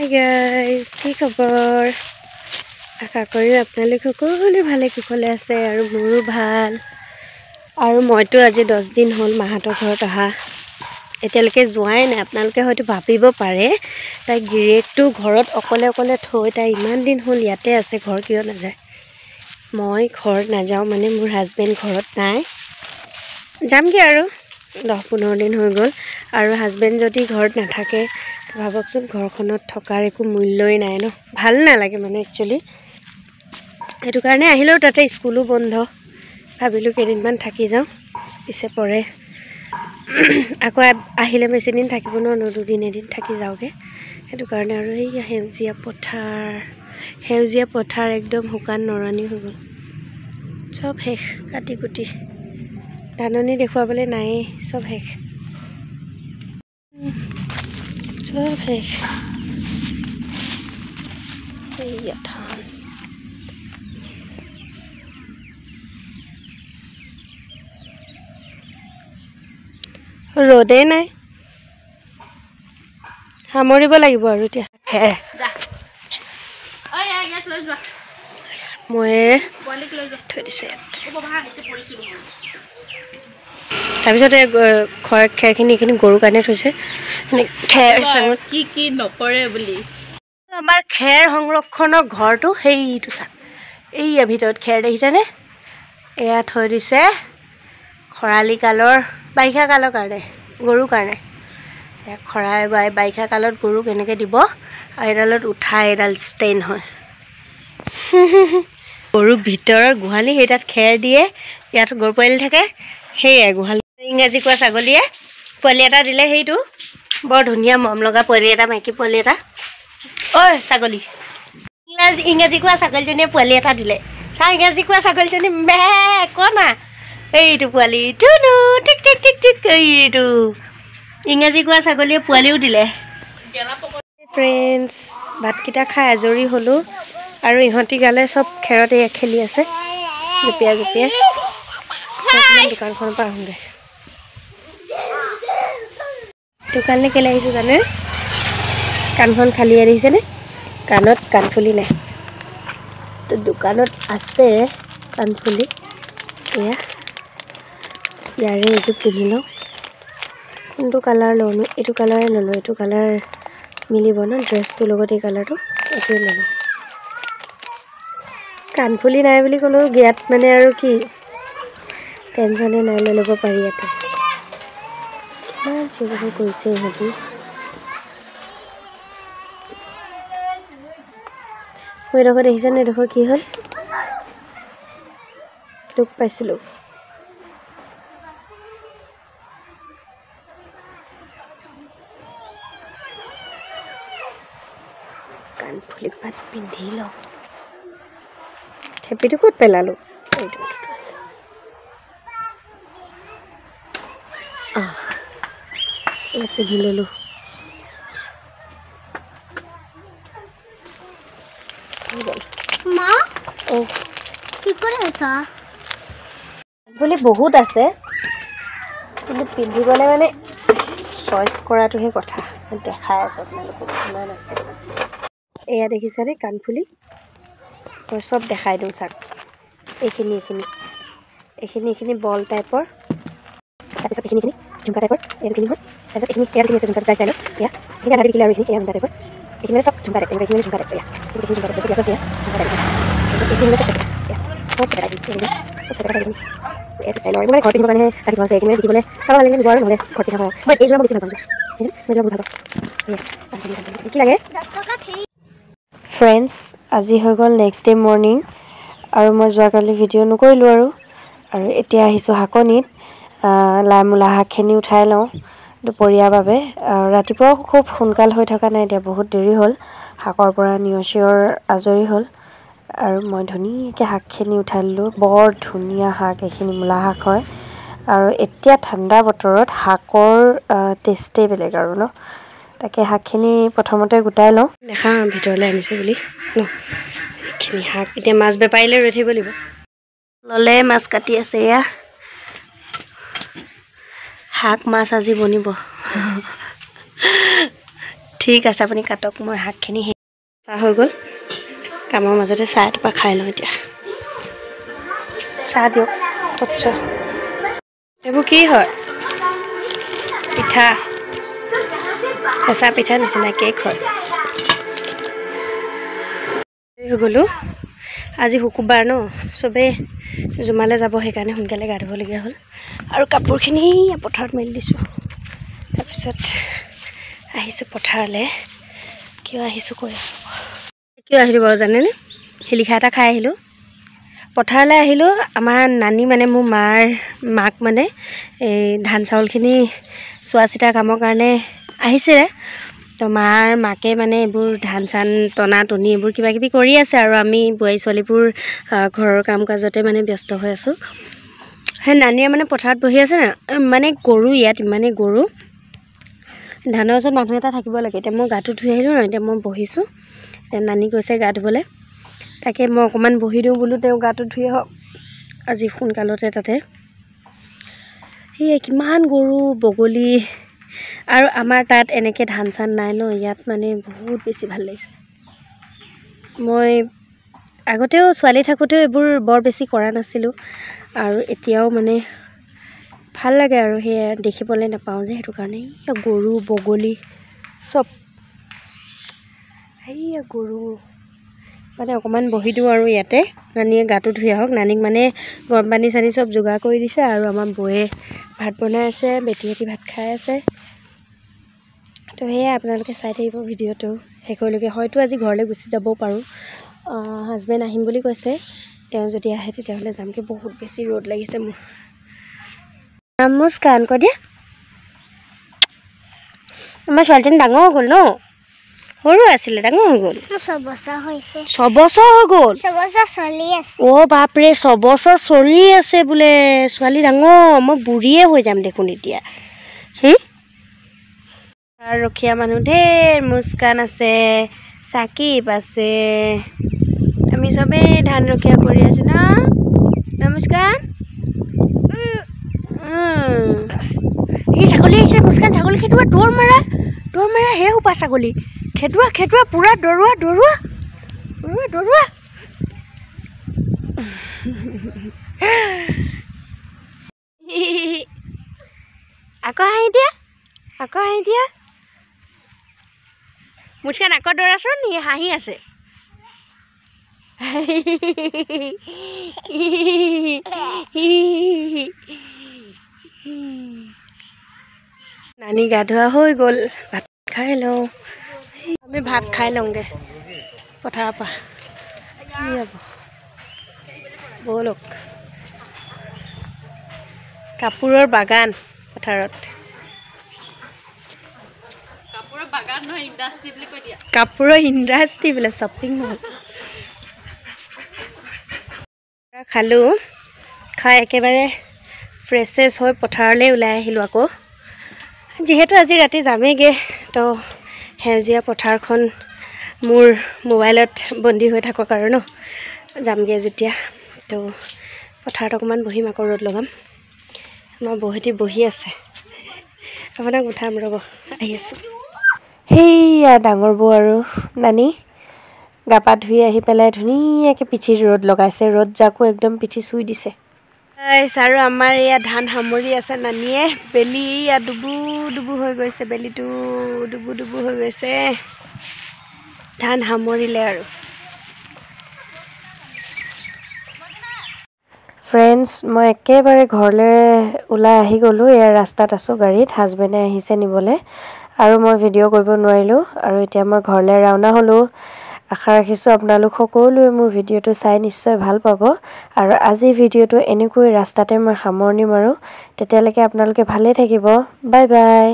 Hi guys, কি খবৰ? আশা কৰো আপোনালোক সকলোৱে ভালে কুশলে আছে আৰু মোৰো ভাল। আৰু মইতো আজি 10 দিন হ'ল মাহাতৰ ঘৰত আহা। এতিয়ালৈকে যোৱাই নাই। আপোনালোকে হয়তো ভাবিব পাৰে তাই গিৰেকটো ঘৰত অকলে অকলে থৈ তাই ইমান দিন হ'ল ইয়াতে আছে, ঘৰ কিয় নাযায়। মই ঘৰ নাযাওঁ মানে মোৰ হাজবেণ্ড ঘৰত নাই। যামগে আৰু 10-15 দিন হৈ গ'ল আৰু হাজবেণ্ড যদি ঘৰত নাথাকে ভাবকচোন ঘৰখনত থকাৰ একো মূল্যই নাই ন, ভাল নালাগে মানে একচুৱেলি। সেইটো কাৰণে আহিলেও তাতে স্কুলো বন্ধ, ভাবিলোঁ কেইদিনমান থাকি যাওঁ, পিছে পৰে আকৌ আহিলে বেছি দিন থাকিব নোৱাৰো, 2 দিন এদিন থাকি যাওঁগে। সেইটো কাৰণে আৰু এই সেউজীয়া পথাৰ একদম শুকান নৰণি হৈ গ'ল, চব শেষ কাটি কুটি, ধাননি দেখুৱাবলৈ নায়েই, চব শেষ, চব শেষ। এইয়া ধান ৰ'দেই নাই, সামৰিব লাগিব আৰু এতিয়া। মই থৈ দিছে তাৰপিছতে খেৰখিনি এইখিনি গৰুৰ কাৰণে থৈছে, খেৰ চাঙত কি নকৰে বুলি। আমাৰ খেৰ সংৰক্ষণৰ ঘৰটো সেইটো চাক, এইয়া ভিতৰত খেৰ দেখিছেনে? এয়া থৈ দিছে খৰালি কালৰ, বাৰিষা কালৰ কাৰণে, গৰুৰ কাৰণে। বাৰিষা কালত গৰুক এনেকৈ দিব আৰু এডালত উঠাই এডাল ষ্টেণ্ড হয়। গৰুৰ ভিতৰৰ গোহালি, সেই তাত খেৰ দিয়ে, ইয়াত গৰু পোৱালি থাকে, সেয়াই গোহালি। ইংৰাজী কোৱা ছাগলীয়ে পোৱালি এটা দিলে, সেইটো বৰ ধুনীয়া মৰম লগা পোৱালি এটা, মাইকী পোৱালি এটা। ঐ ছাগলী, ইংৰাজী কোৱা ছাগলীজনীয়ে পোৱালি এটা দিলে, চা ইংৰাজী কোৱা ছাগলীজনী মে কনা, এইটো পোৱালি টুনু টিক টিক টিক টিক, এইটো ইংৰাজী কোৱা ছাগলীয়ে পোৱালিও দিলে। ফ্ৰেণ্ডছ, ভাতকেইটা খাই আজৰি হ'লোঁ আৰু ইহঁতি গালে চব খেৰতে খেলি আছে, জঁপিয়াই জঁপিয়াই। দোকানখনৰ পৰা আহোঁগৈ। দোকানলৈ কেলৈ আহিছোঁ জানে? কাণখন খালী আহিছেনে? কাণত কাণফুলি নাই, তো দোকানত আছে কাণফুলি। এয়া ইয়াৰে এইযোৰ পিন্ধি লওঁ, কোনটো কালাৰ লওঁনো? এইটো কালাৰে ল'লোঁ, এইটো কালাৰ মিলিব ন ড্ৰেছটোৰ লগত, এই কালাৰটো এইটোৱে ল'লোঁ। কাণফুলি নাই বুলি ক'লেও ইয়াত মানে আৰু কি টেনশ্যনে নাই, লৈ ল'ব পাৰি। ইয়াতে ইমান চিঞৰ কৰিছে ইহঁতি। মই এডোখৰ দেখিছেনে? এডোখৰ কি হ'ল, দুখ পাইছিলোঁ। কাণফুলি পাত পিন্ধি লওঁ, থেপিটো ক'ত পেলালোঁ? এইটো আছে, ইয়াত পিন্ধি ল'লোঁ। মা কি কৰি আছা? কাণফুলি বহুত আছে, কিন্তু পিন্ধিবলৈ মানে চইচ কৰাটোহে কথা। দেখাই আছোঁ আপোনালোকক কিমান আছে। এয়া দেখিছানে কাণফুলি? মই চব দেখাই দিওঁ চাওক, এইখিনি বল টাইপৰ, তাৰপিছত এইখিনি ঝুমকা টাইপৰ, এইখিনি হ'ল, তাৰপিছত এইখিনি আছে ঝুমকা টাইপ ষ্টাইলত। এয়া এইখিনি আধা দেখিলে আৰু এইখিনি ঝুমকা টাইপৰ, এইখিনি চব ঝুমকা টাইপ, এইখিনি ঝুমকা টাইপ, এইখিনি ঝুমকা টাইপ, ঝুমকা টাইপ, এইখিনি চব চেপেটা চব চেপেটা এইখিনি এছ ষ্টাইলৰ। এইবোৰ মানে ঘৰত পিন্ধিবৰ কাৰণে ৰাখি থোৱা আছে, এইখিনি দেখিবলৈ ভাল লাগে দিব আৰু নহ'লে ঘৰত পিন্ধা হয়। মই এইযোৰ বেছি ভাল পাওঁ, মই যোৱা বহুত ভাল পাওঁ। কি লাগে ফ্ৰেণ্ডছ? আজি হৈ গ'ল নেক্সট ডে মৰ্ণিং, আৰু মই যোৱাকালি ভিডিঅ' নকৰিলোঁ আৰু এতিয়া আহিছোঁ শাকনিত। মূলা শাকখিনি উঠাই লওঁ দুপৰীয়াৰ বাবে। ৰাতিপুৱাও খুব সোনকাল হৈ থকা নাই, এতিয়া বহুত দেৰি হ'ল, শাকৰ পৰা নিয়ৰ আজৰি হ'ল আৰু মই ধুনীয়াকৈ শাকখিনি উঠাই ল'লোঁ। বৰ ধুনীয়া শাক, এইখিনি মূলা শাক হয় আৰু এতিয়া ঠাণ্ডা বতৰত শাকৰ টেষ্টেই বেলেগ আৰু ন। তাকে শাকখিনি প্ৰথমতে গোটাই লওঁ, দেখাওঁ ভিতৰলৈ আনিছোঁ বুলি ন। এইখিনি শাক এতিয়া মাছ বেপাৰীলৈ ৰৈ থাকিব লাগিব, ল'লে মাছ কাটি আছে। এয়া শাক মাছ আজি বনিব। ঠিক আছে আপুনি কাটক মই শাকখিনি চাহ হৈ গ'ল কামৰ মাজতে চাহ এটোপা খাই লওঁ এতিয়া চাহ দিয়ক আচ্ছা এইবোৰ কি হয় পিঠা হেঁচা পিঠা নিচিনা কেক হয় হৈ গ'লো আজি শুকুৰবাৰ ন চবেই জুমালে যাব সেইকাৰণে সোনকালে গা ধুবলগীয়া হ'ল আৰু কাপোৰখিনি পথাৰত মেলি দিছোঁ তাৰপিছত আহিছোঁ পথাৰলৈ কিয় আহিছোঁ কৈ আছোঁ কিয় আহিলোঁ বাৰু জানেনে শিলিখা এটা খাই আহিলোঁ পথাৰলৈ আহিলোঁ আমাৰ নানী মানে মোৰ মাক মানে এই ধান চাউলখিনি চোৱা চিতা কামৰ কাৰণে আহিছিলে তো মাকে মানে এইবোৰ ধান চান টনা টনি এইবোৰ কিবা কিবি কৰি আছে আৰু আমি বোৱাৰী ছোৱালীবোৰ ঘৰৰ কাম কাজতে মানে ব্যস্ত হৈ আছোঁ সেই নানীয়ে মানে পথাৰত বহি আছে না মানে গৰু ইয়াত ইমানেই গৰু ধানৰ ওচৰত মানুহ এটা থাকিব লাগে এতিয়া মই গাটো ধুই আহিলোঁ ন এতিয়া মই বহিছোঁ এতিয়া নানী গৈছে গা ধুবলৈ তাকে মই অকণমান বহি দিওঁ বোলো তেওঁ গাটো ধুই আহক আজি সোনকালতে তাতে সেয়ে কিমান গৰু বগলী আৰু আমাৰ তাত এনেকৈ ধান চান নাই ন ইয়াত মানে বহুত বেছি ভাল লাগিছে মই আগতেও ছোৱালী থাকোঁতেও এইবোৰ বৰ বেছি কৰা নাছিলোঁ আৰু এতিয়াও মানে ভাল লাগে আৰু সেয়া দেখিবলৈ নাপাওঁ যে সেইটো কাৰণে গৰু বগলী চব সেয়া গৰু মানে অকণমান বহি দিওঁ আৰু ইয়াতে নানীয়ে গাটো ধুই আহক নানীক মানে গৰম পানী চানী চব যোগাৰ কৰি দিছে আৰু আমাৰ বৌয়ে ভাত বনাই আছে বেটীহঁতি ভাত খাই আছে তো সেয়া আপোনালোকে চাই থাকিব ভিডিঅ'টো শেষলৈকে হয়তো আজি ঘৰলৈ গুচি যাবও পাৰোঁ হাজবেণ্ড আহিম বুলি কৈছে তেওঁ যদি আহে তেতিয়াহ'লে যামগৈ বহুত বেছি ৰ'দ লাগিছে মোৰ নমস্কাৰ কৈ দিয়া আমাৰ ছোৱালীজনী ডাঙৰ হৈ গ'ল ন সৰু আছিলে ডাঙৰ হৈ গ'ল 6 বছৰ হৈছে 6 বছৰ হৈ গ'ল 6 বছৰ চলি আছে অ' বাপৰে 6 বছৰ চলি আছে বোলে ছোৱালী ডাঙৰ মই বুঢ়ীয়ে হৈ যাম দেখোন এতিয়া আৰু ৰখীয়া মানুহ ঢেৰ মুস্কান আছে চাকিব আছে আমি চবেই ধান ৰখীয়া কৰি আছোঁ ন নমস্কাৰ এই ছাগলী আহিছে মুস্কান ছাগলী খেদোৱা দৌৰ মাৰা হে সোপা ছাগলী খেদোৱা পূৰা দৌৰোৱা আকৌ হাঁহি দিয়া মুস্কান আকৌ দৌৰাচোন নি হাঁহি আছে নানী গা ধোৱা হৈ গ'ল ভাত খাই লওঁ আমি ভাত খাই লওঁগৈ পথাৰৰ পৰা ব'লক কাপোৰৰ বাগান পথাৰত কাপোৰৰ ইণ্ডাষ্ট্ৰী বোলে শ্বপিং মল খালোঁ খাই একেবাৰে ফ্ৰেছ হৈ পথাৰলৈ ওলাই আহিলোঁ আকৌ যিহেতু আজি ৰাতি যামেইগৈ তো সেউজীয়া পথাৰখন মোৰ মোবাইলত বন্দী হৈ থাকক আৰু ন যামগৈ যেতিয়া তো পথাৰত অকণমান বহিম আকৌ ৰ'দ লগাম আমাৰ বৌহঁতি বহি আছে আপোনাক উঠাম ৰ'ব আহি আছোঁ সেইয়া ডাঙৰ বৌ আৰু নানী গা পা ধুই আহি পেলাই ধুনীয়াকৈ পিঠিত ৰ'দ লগাইছে ৰ'দ জাকো একদম পিঠি চুই দিছে আৰু আমাৰ এয়া ধান সামৰি আছে নানীয়ে বেলি ইয়াত ডুবু হৈ গৈছে বেলিটো ডুবু হৈ গৈছে ধান সামৰিলে আৰু ফ্ৰেণ্ডছ মই একেবাৰে ঘৰলৈ ওলাই আহি গ'লোঁ এয়া ৰাস্তাত আছোঁ গাড়ীত হাজবেণ্ডে আহিছে নিবলৈ আৰু মই ভিডিঅ' কৰিব নোৱাৰিলোঁ আৰু এতিয়া মই ঘৰলৈ ৰাওনা হ'লোঁ আশা ৰাখিছোঁ আপোনালোক সকলোৱে মোৰ ভিডিঅ'টো চাই নিশ্চয় ভাল পাব আৰু আজি ভিডিঅ'টো এনেকৈ ৰাস্তাতে মই সামৰণি মাৰোঁ তেতিয়ালৈকে আপোনালোকে ভালেই থাকিব বাই বাই